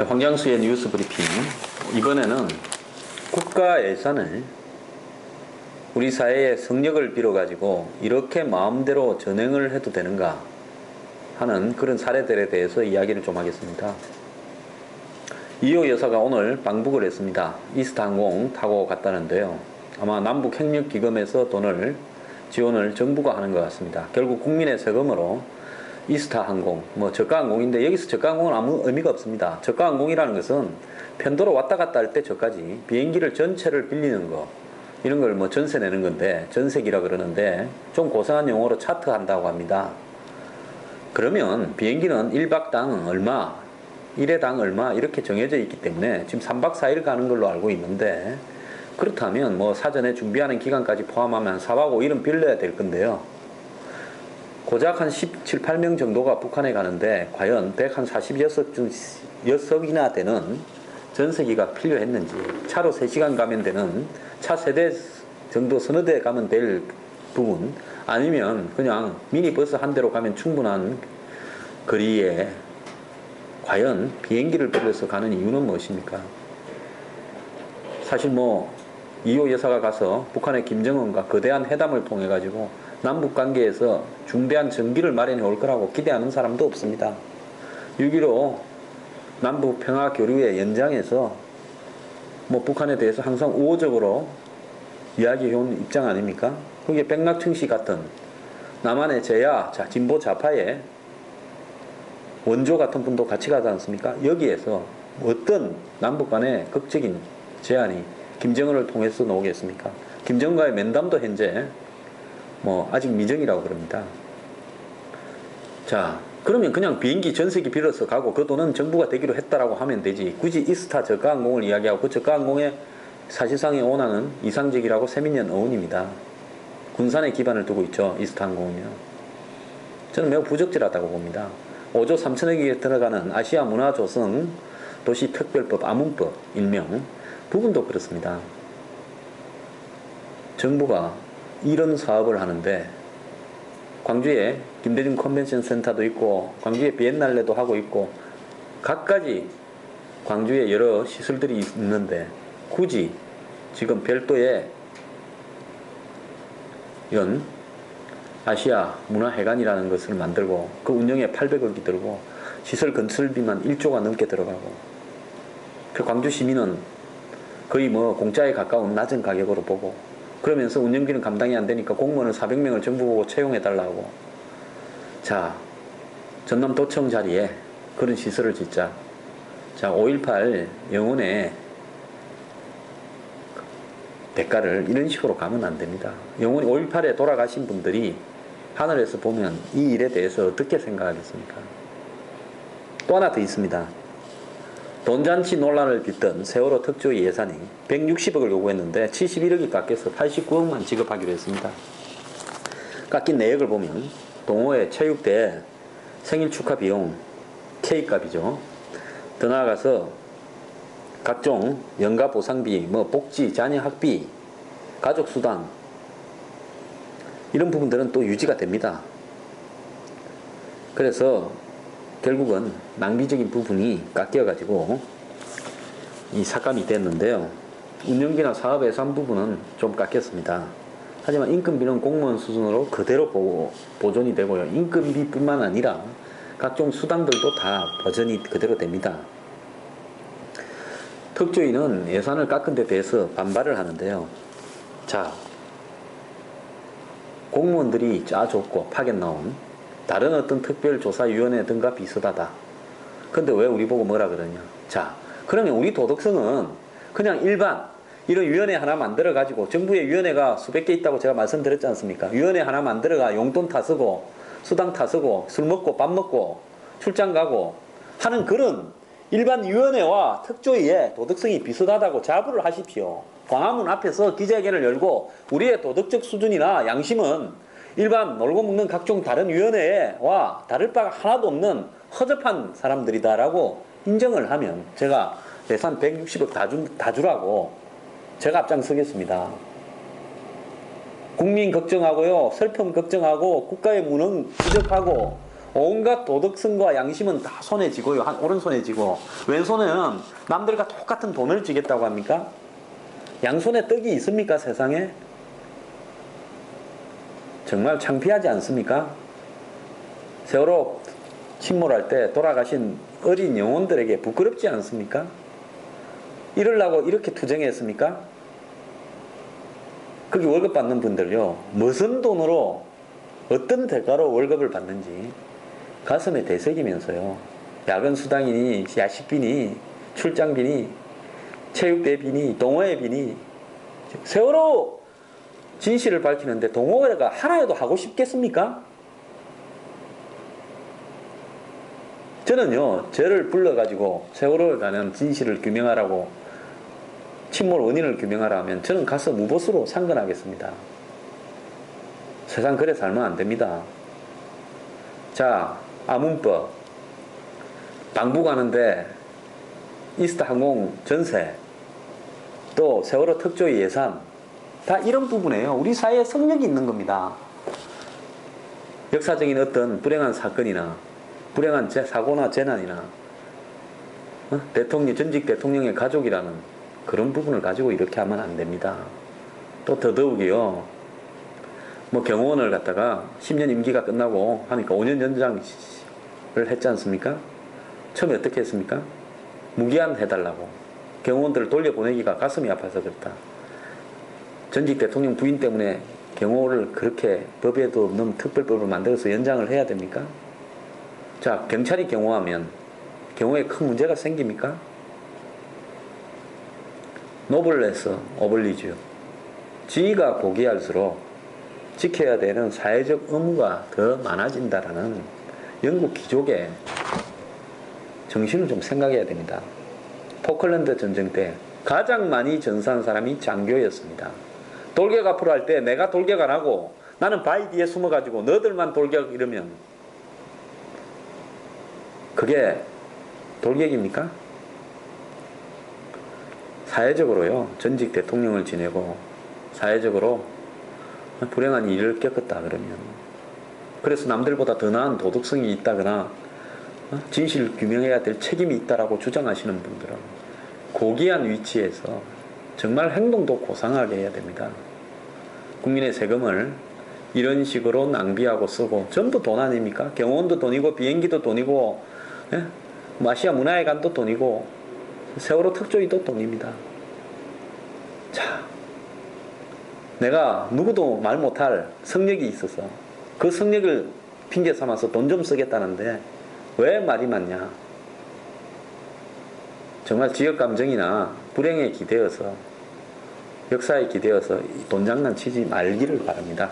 네, 황장수의 뉴스 브리핑. 이번에는 국가 예산을 우리 사회의 성역을 빌어가지고 이렇게 마음대로 전행을 해도 되는가 하는 그런 사례들에 대해서 이야기를 좀 하겠습니다. 이호 여사가 오늘 방북을 했습니다. 이스타항공 타고 갔다는데요. 아마 남북협력기금에서 돈을 지원을 정부가 하는 것 같습니다. 결국 국민의 세금으로 이스타항공, 저가항공인데 여기서 저가항공은 아무 의미가 없습니다. 저가항공이라는 것은 편도로 왔다 갔다 할 때 저까지 비행기를 전체를 빌리는 거, 이런 걸 전세 내는 건데, 전세기라 그러는데 좀 고상한 용어로 차트한다고 합니다. 그러면 비행기는 1박당 얼마, 1회당 얼마 이렇게 정해져 있기 때문에 지금 3박 4일 가는 걸로 알고 있는데, 그렇다면 사전에 준비하는 기간까지 포함하면 4박 5일은 빌려야 될 건데요. 고작 한 17, 8명 정도가 북한에 가는데 과연 146석이나 되는 전세기가 필요했는지, 차로 3시간 가면 되는 차 세대 정도 서너 대 가면 될 부분, 아니면 그냥 미니버스 한 대로 가면 충분한 거리에 과연 비행기를 빌려서 가는 이유는 무엇입니까? 사실 이호 여사가 가서 북한의 김정은과 거대한 회담을 통해 가지고 남북 관계에서 중대한 전기를 마련해 올 거라고 기대하는 사람도 없습니다. 6.15 남북 평화 교류의 연장에서 북한에 대해서 항상 우호적으로 이야기해 온 입장 아닙니까? 그게 백낙춘 씨 같은 남한의 제야, 진보 좌파의 원조 같은 분도 같이 가지 않습니까? 여기에서 어떤 남북 간의 극적인 제안이 김정은을 통해서 나오겠습니까? 김정은과의 면담도 현재 아직 미정이라고 그럽니다. 자, 그러면 그냥 비행기 전세기 빌어서 가고 그 돈은 정부가 대기로 했다라고 하면 되지. 굳이 이스타 저가항공을 이야기하고 그 저가항공의 사실상의 오너는 이상적이라고 세민연 어원입니다. 군산에 기반을 두고 있죠, 이스타항공은요. 저는 매우 부적절하다고 봅니다. 5조 3천억에 들어가는 아시아 문화조성 도시특별법 아문법 일명 부분도 그렇습니다. 정부가 이런 사업을 하는데 광주에 김대중 컨벤션 센터도 있고 광주에 비엔날레도 하고 있고 갖가지 광주에 여러 시설들이 있는데 굳이 지금 별도의 이런 아시아 문화회관이라는 것을 만들고 그 운영에 800억이 들고 시설 건설비만 1조가 넘게 들어가고 그 광주 시민은 거의 공짜에 가까운 낮은 가격으로 보고 그러면서 운영비는 감당이 안 되니까 공무원을 400명을 정부 보고 채용해달라고. 자, 전남도청 자리에 그런 시설을 짓자. 자, 5.18 영혼의 대가를 이런 식으로 가면 안 됩니다. 영혼이 5.18에 돌아가신 분들이 하늘에서 보면 이 일에 대해서 어떻게 생각하겠습니까? 또 하나 더 있습니다. 돈잔치 논란을 빚던 세월호 특조위 예산이 160억을 요구했는데 71억이 깎여서 89억만 지급하기로 했습니다. 깎인 내역을 보면 동호회 체육대 생일 축하 비용 K값이죠. 더 나아가서 각종 연가 보상비, 복지, 자녀 학비, 가족 수당 이런 부분들은 또 유지가 됩니다. 그래서 결국은 낭비적인 부분이 깎여가지고 이 삭감이 됐는데요. 운영비나 사업 예산 부분은 좀 깎였습니다. 하지만 인건비는 공무원 수준으로 그대로 보존이 되고요. 인건비뿐만 아니라 각종 수당들도 다 보전이 그대로 됩니다. 특조위는 예산을 깎은 데 대해서 반발을 하는데요. 자, 공무원들이 짜줬고 파견 나온 다른 어떤 특별조사위원회 등과 비슷하다. 근데 왜 우리 보고 뭐라 그러냐. 자, 그러면 우리 도덕성은 그냥 일반 이런 위원회 하나 만들어가지고 정부의 위원회가 수백 개 있다고 제가 말씀드렸지 않습니까? 위원회 하나 만들어가 용돈 다 쓰고 수당 다 쓰고 술 먹고 밥 먹고 출장 가고 하는 그런 일반 위원회와 특조위의 도덕성이 비슷하다고 자부를 하십시오. 광화문 앞에서 기자회견을 열고 우리의 도덕적 수준이나 양심은 일반 놀고 먹는 각종 다른 위원회와 다를 바가 하나도 없는 허접한 사람들이다라고 인정을 하면 제가 예산 160억 다 주라고 제가 앞장서겠습니다. 국민 걱정하고요, 슬픔 걱정하고 국가의 무능 지적하고 온갖 도덕성과 양심은 다 손에 쥐고요. 오른손에 쥐고 왼손은 남들과 똑같은 돈을 쥐겠다고 합니까? 양손에 떡이 있습니까? 세상에? 정말 창피하지 않습니까? 세월호 침몰할 때 돌아가신 어린 영혼들에게 부끄럽지 않습니까? 이러려고 이렇게 투쟁했습니까? 거기 월급 받는 분들요, 무슨 돈으로 어떤 대가로 월급을 받는지 가슴에 대새기면서요, 야근 수당이니 야식비니 출장비니 체육대비니 동호회비니, 세월호 진실을 밝히는데 동호회가 하나라도 하고 싶겠습니까? 저는요, 저를 불러가지고 세월호에 관한 진실을 규명하라고, 침몰 원인을 규명하라 하면 저는 가서 무보수로 상근하겠습니다. 세상 그래 살면 안 됩니다. 자, 아문법, 방북 가는데 이스타 항공 전세, 또 세월호 특조위 예산, 다 이런 부분에요. 우리 사회에 성역이 있는 겁니다. 역사적인 어떤 불행한 사건이나 불행한 사고나 재난이나 대통령, 전직 대통령의 가족이라는 그런 부분을 가지고 이렇게 하면 안 됩니다. 또 더더욱이요, 뭐 경호원을 갖다가 10년 임기가 끝나고 하니까 5년 연장을 했지 않습니까? 처음에 어떻게 했습니까? 무기한 해달라고. 경호원들을 돌려보내기가 가슴이 아파서 그렇다. 전직 대통령 부인 때문에 경호를 그렇게 법에도 없는 특별법을 만들어서 연장을 해야 됩니까? 자, 경찰이 경호하면 경호에 큰 문제가 생깁니까? 노블레스 오블리주, 지위가 고귀할수록 지켜야 되는 사회적 의무가 더 많아진다라는 영국 귀족의 정신을 좀 생각해야 됩니다. 포클랜드 전쟁 때 가장 많이 전사한 사람이 장교였습니다. 돌격 앞으로 할 때 내가 돌격 안 하고 나는 바위 뒤에 숨어가지고 너들만 돌격 이러면 그게 돌격입니까? 사회적으로요, 전직 대통령을 지내고 사회적으로 불행한 일을 겪었다 그러면, 그래서 남들보다 더 나은 도덕성이 있다거나 진실을 규명해야 될 책임이 있다라고 주장하시는 분들은 고귀한 위치에서 정말 행동도 고상하게 해야 됩니다. 국민의 세금을 이런 식으로 낭비하고 쓰고, 전부 돈 아닙니까? 경호원도 돈이고 비행기도 돈이고, 예? 아시아 문화회관도 돈이고 세월호 특조위도 돈입니다. 자, 내가 누구도 말 못할 성력이 있어서 그 성력을 핑계 삼아서 돈 좀 쓰겠다는데 왜 말이 많냐? 정말 지역 감정이나 불행에 기대어서, 역사에 기대어서 돈 장난 치지 말기를 바랍니다.